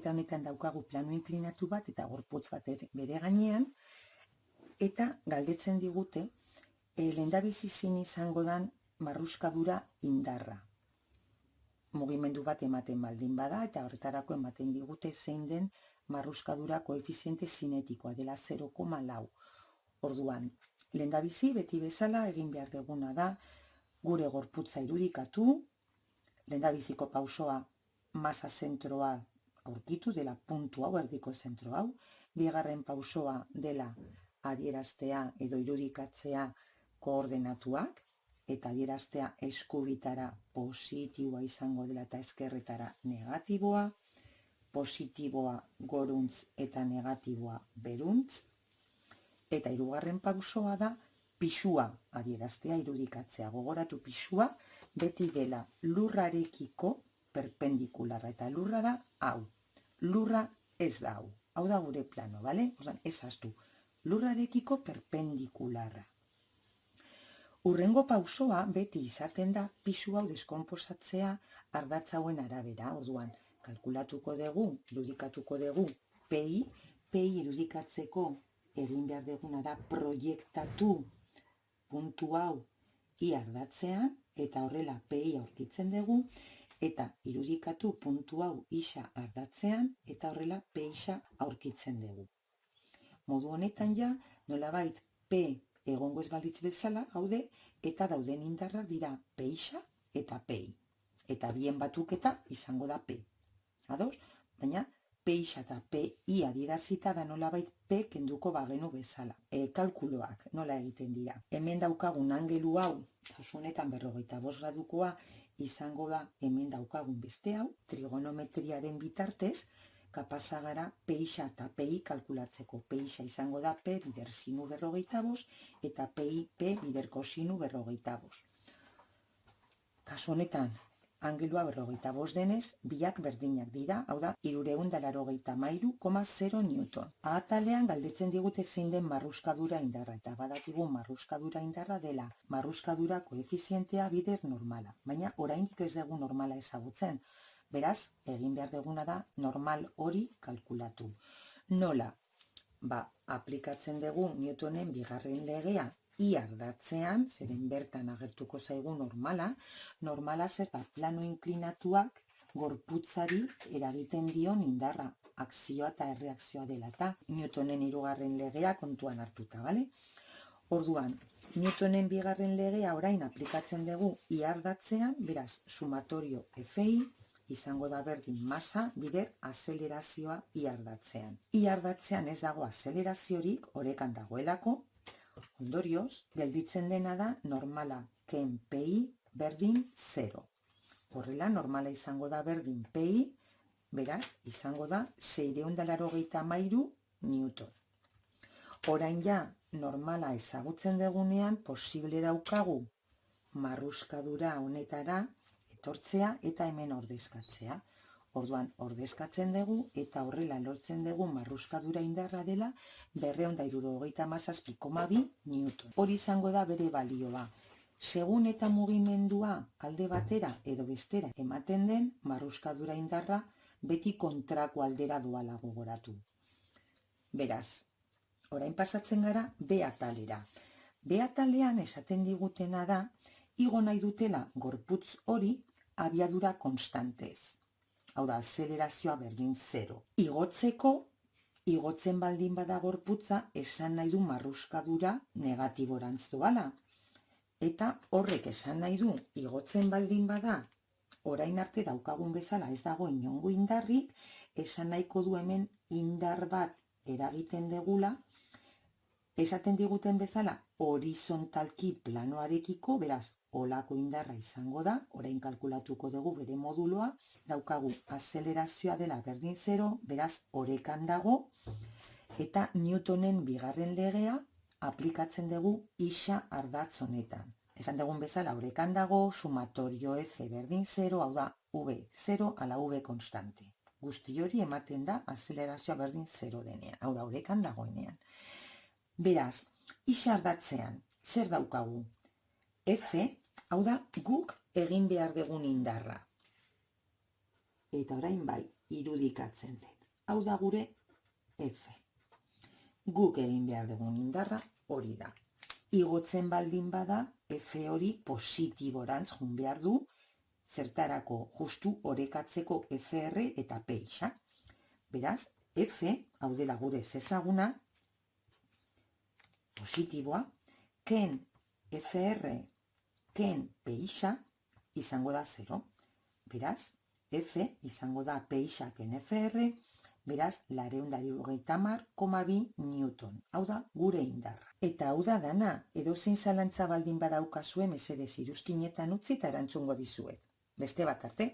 eta honetan daukagu plano inklinatu bat eta gorputz bat bere gainean, eta galdetzen digute lehendabizi zein izango dan marruskadura indarra. Mugimendu bat ematen baldin bada eta horretarako ematen digute zein den marruskadura koefiziente zinetikoa dela 0,4. Orduan, lehendabizi beti bezala egin behar duguna da gure gorputza irudikatu, lehendabiziko pausoa masa zentroa aurkitu dela puntu hau, erdiko zentro hau, bigarren pausoa dela adieraztea edo irudikatzea koordenatuak, eta adieraztea eskubitara positiboa izango dela eta ezkerretara negatiboa, positiboa goruntz eta negatiboa beruntz, eta hirugarren pausoa da pisua adieraztea irudikatzea. Gogoratu pisua beti dela lurrarekiko perpendikularra, eta lurra da hau. Lurra ez da hau. Hau da gure plano, bale? Ordan ez ahaztu. Lurrarekiko perpendikularra. Urrengo pausoa beti izaten da pisu hau deskonposatzea ardatz hauen arabera. Orduan, kalkulatuko dugu, irudikatuko dugu PI irudikatzeko egin behar duguna da proiektatu puntu hau I ardatzean, eta horrela PI aurkitzen dugu, eta irudikatu puntu hau isa ardatzean, eta horrela PIsa aurkitzen dugu. Modu honetan ja, nolabait P egongo ez balitz bezala, haude, eta dauden indarrak dira PIsa eta PI. Eta bien batuketa izango da P. Ados? Baina PIsa eta PI adierazita da nolabait P kenduko bagenu bezala. Kalkuloak nola egiten dira. Hemen daukagun angelu hau, kasu honetan 45 gradukoa, izango da hemen daukagun beste hau, trigonometriaren bitartez, kapaza gara PIsa eta PI kalkulatzeko. PIsa izango da P bider sinu 45 eta PI P bider kosinu 45. Kasu honetan, angelua 45 denez, biak berdinak dira, hau da, 383,0 newton. Atalean galdetzen digute zein den marruskadura indarra, eta badakigu marruskadura indarra dela marruskadura koefizientea bider normala. Baina oraindik ez dugu normala ezagutzen. Beraz, egin behar duguna da normal hori kalkulatu. Nola? Aplikatzen dugu Newtonen bigarren legea I ardatzean, zeren bertan agertuko zaigu normala. Normala zer da, plano inklinatuak gorputzari eragiten dion indarra, akzioa eta erreakzioa dela, eta Newtonen hirugarren legea kontuan hartuta, bale? Orduan, Newtonen bigarren legea orain aplikatzen dugu I ardatzean, beraz, sumatorio FI, izango da berdin masa bider azelerazioa I ardatzean. I ardatzean ez dago azeleraziorik, orekan dagoelako, ondorioz, gelditzen dena da normala ken PI berdin 0. Horrela, normala izango da berdin PI, beraz, izango da 683 newton. Orain ja, normala ezagutzen dugunean, posible daukagu marruskadura honetara etortzea eta hemen ordezkatzea. Orduan, ordezkatzen dugu eta horrela lortzen dugu marruskadura indarra dela 277,2 newton. Hori izango da bere balioa. Segun eta mugimendua alde batera edo bestera ematen den, marruskadura indarra beti kontrako aldera doala gogoratu. Beraz, orain pasatzen gara B atalera. B atalean esaten digutena da, igo nahi dutela gorputz hori abiadura konstantez. Hau da, azelerazioa berdin 0. Igotzen baldin bada gorputza, esan nahi du marruskadura negatiborantz doala. Eta horrek esan nahi du, igotzen baldin bada, orain arte daukagun bezala ez dago inongo indarrik, esan nahiko du hemen indar bat eragiten degula, esaten diguten bezala, horizontalki planoarekiko, beraz, olako indarra izango da, orain kalkulatuko dugu bere moduloa, daukagu azelerazioa dela berdin 0, beraz orekan dago, eta Newtonen bigarren legea aplikatzen dugu isa ardatz honetan. Esan dugun bezala orekan dago, sumatorio F berdin 0, hau da V0 ala V konstante. Guzti hori ematen da azelerazioa berdin 0 denean, hau da orekan dagoenean. Beraz, isa ardatzean, zer daukagu? F, hau da, guk egin behar dugun indarra. Eta orain bai, irudikatzen dut. hau da gure F. Guk egin behar dugun indarra hori da. Igotzen baldin bada, F hori positiborantz joan behar du, zertarako justu orekatzeko FR eta P-ixa. Beraz, F, hau dela gure ezaguna, positiboa, ken FR, ken P-ixa, izango da 0. Beraz, F izango da P-ixa ken FR, beraz, 230,2 Newton. Hau da gure indarra. Eta hau da dana, edozein zalantza baldin badaukazue mesedez iruzkinetan utzi eta erantzungo dizuet. Beste bat arte.